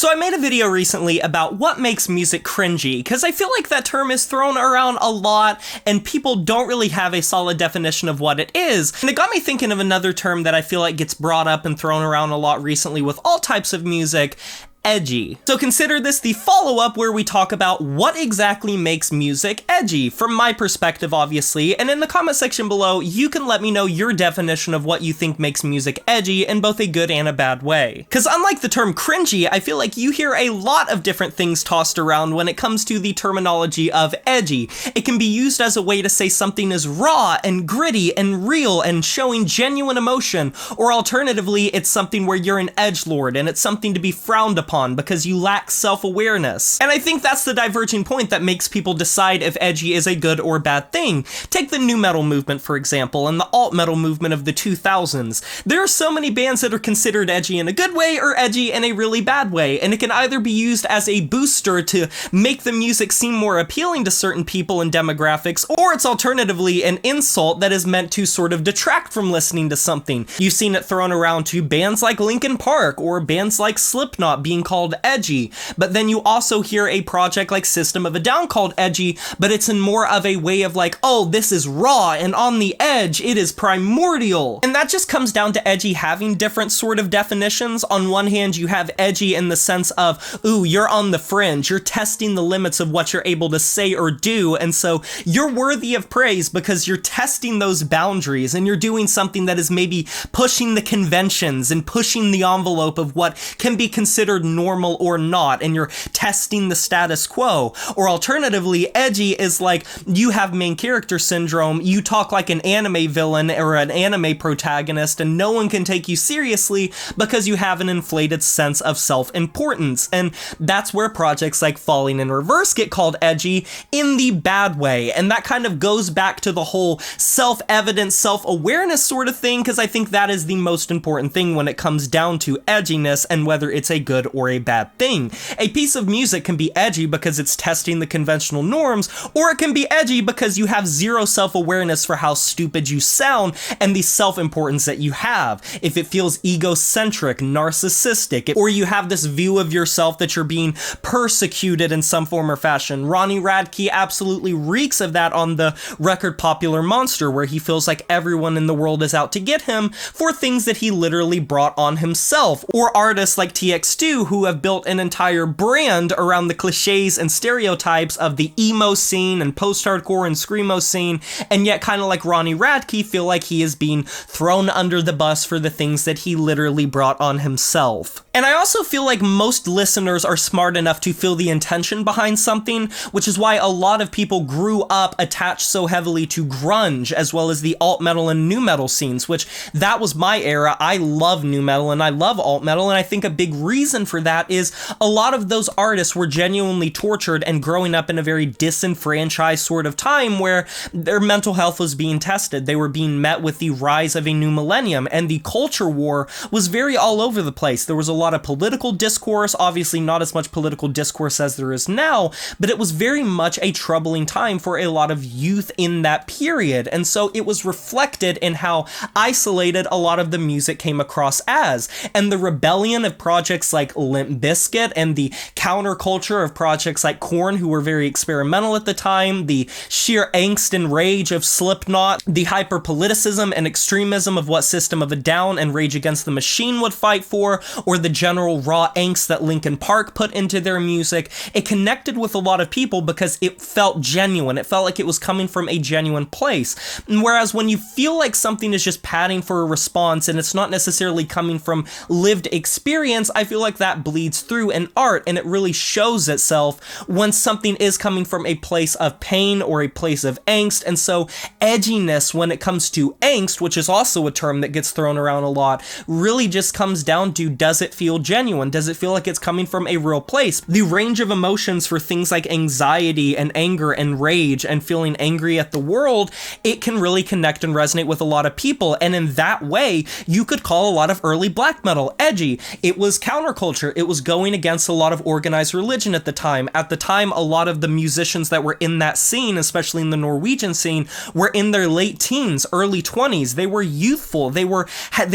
So I made a video recently about what makes music cringy, because I feel like that term is thrown around a lot and people don't really have a solid definition of what it is. And it got me thinking of another term that I feel like gets brought up and thrown around a lot recently with all types of music: edgy. So consider this the follow-up where we talk about what exactly makes music edgy, from my perspective obviously, and in the comment section below you can let me know your definition of what you think makes music edgy in both a good and a bad way. Because unlike the term cringy, I feel like you hear a lot of different things tossed around when it comes to the terminology of edgy. It can be used as a way to say something is raw and gritty and real and showing genuine emotion, or alternatively it's something where you're an edgelord and it's something to be frowned upon because you lack self-awareness. And I think that's the diverging point that makes people decide if edgy is a good or bad thing. Take the nu metal movement, for example, and the alt metal movement of the 2000s. There are so many bands that are considered edgy in a good way or edgy in a really bad way, and it can either be used as a booster to make the music seem more appealing to certain people and demographics, or it's alternatively an insult that is meant to sort of detract from listening to something. You've seen it thrown around to bands like Linkin Park or bands like Slipknot being called edgy, but then you also hear a project like System of a Down called edgy, but it's in more of a way of like, oh, this is raw and on the edge, it is primordial. And that just comes down to edgy having different sort of definitions. On one hand, you have edgy in the sense of, ooh, you're on the fringe, you're testing the limits of what you're able to say or do, and so you're worthy of praise because you're testing those boundaries and you're doing something that is maybe pushing the conventions and pushing the envelope of what can be considered normal or not, and you're testing the status quo. Or alternatively, edgy is like you have main character syndrome, you talk like an anime villain or an anime protagonist and no one can take you seriously because you have an inflated sense of self-importance. And that's where projects like Falling in Reverse get called edgy in the bad way. And that kind of goes back to the whole self-evident, self-awareness sort of thing, because I think that is the most important thing when it comes down to edginess and whether it's a good or a bad thing. A piece of music can be edgy because it's testing the conventional norms, or it can be edgy because you have zero self-awareness for how stupid you sound and the self-importance that you have. If it feels egocentric, narcissistic, or you have this view of yourself that you're being persecuted in some form or fashion. Ronnie Radke absolutely reeks of that on the record Popular Monster, where he feels like everyone in the world is out to get him for things that he literally brought on himself. Or artists like TX2 who have built an entire brand around the cliches and stereotypes of the emo scene and post-hardcore and screamo scene, and yet kind of like Ronnie Radke feel like he is being thrown under the bus for the things that he literally brought on himself. And I also feel like most listeners are smart enough to feel the intention behind something, which is why a lot of people grew up attached so heavily to grunge as well as the alt metal and nu metal scenes, which that was my era. I love nu metal and I love alt metal, and I think a big reason for that is a lot of those artists were genuinely tortured and growing up in a very disenfranchised sort of time where their mental health was being tested. They were being met with the rise of a new millennium, and the culture war was very all over the place. There was a lot of political discourse, obviously not as much political discourse as there is now, but it was very much a troubling time for a lot of youth in that period, and so it was reflected in how isolated a lot of the music came across as. And the rebellion of projects like Limp Bizkit and the counterculture of projects like Korn, who were very experimental at the time, the sheer angst and rage of Slipknot, the hyper-politicism and extremism of what System of a Down and Rage Against the Machine would fight for, or the general raw angst that Linkin Park put into their music, it connected with a lot of people because it felt genuine. It felt like it was coming from a genuine place. And whereas when you feel like something is just padding for a response and it's not necessarily coming from lived experience, I feel like that bleeds through in art, and it really shows itself when something is coming from a place of pain or a place of angst. And so edginess, when it comes to angst, which is also a term that gets thrown around a lot, really just comes down to, does it feel genuine? Does it feel like it's coming from a real place? The range of emotions for things like anxiety and anger and rage and feeling angry at the world, it can really connect and resonate with a lot of people. And in that way, you could call a lot of early black metal edgy. It was counterculture culture. It was going against a lot of organized religion at the time. At the time, a lot of the musicians that were in that scene, especially in the Norwegian scene, were in their late teens, early 20s. They were youthful. They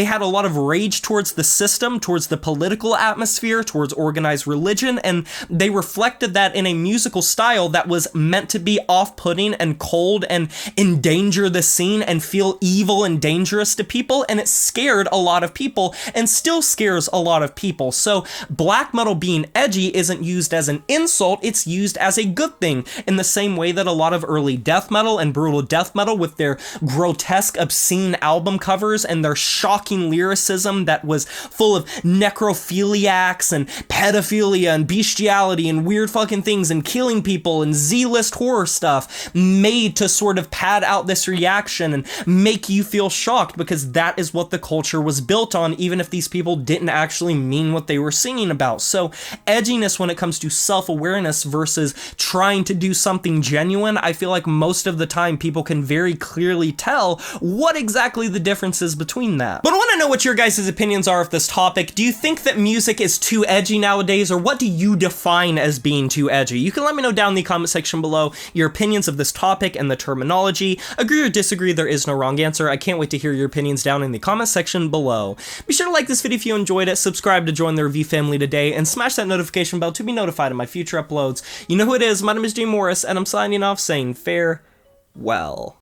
had a lot of rage towards the system, towards the political atmosphere, towards organized religion, and they reflected that in a musical style that was meant to be off-putting and cold and endanger the scene and feel evil and dangerous to people, and it scared a lot of people and still scares a lot of people. So black metal being edgy isn't used as an insult, it's used as a good thing, in the same way that a lot of early death metal and brutal death metal, with their grotesque, obscene album covers and their shocking lyricism that was full of necrophiliacs and pedophilia and bestiality and weird fucking things and killing people and Z-list horror stuff, made to sort of pad out this reaction and make you feel shocked, because that is what the culture was built on, even if these people didn't actually mean what they were singing about. So edginess, when it comes to self-awareness versus trying to do something genuine, I feel like most of the time people can very clearly tell what exactly the difference is between that. But I want to know what your guys' opinions are of this topic. Do you think that music is too edgy nowadays, or what do you define as being too edgy? You can let me know down in the comment section below your opinions of this topic and the terminology. Agree or disagree, there is no wrong answer. I can't wait to hear your opinions down in the comment section below. Be sure to like this video if you enjoyed it, subscribe to join the review family today, and smash that notification bell to be notified of my future uploads. You know who it is, my name is Jay Morris, and I'm signing off saying farewell.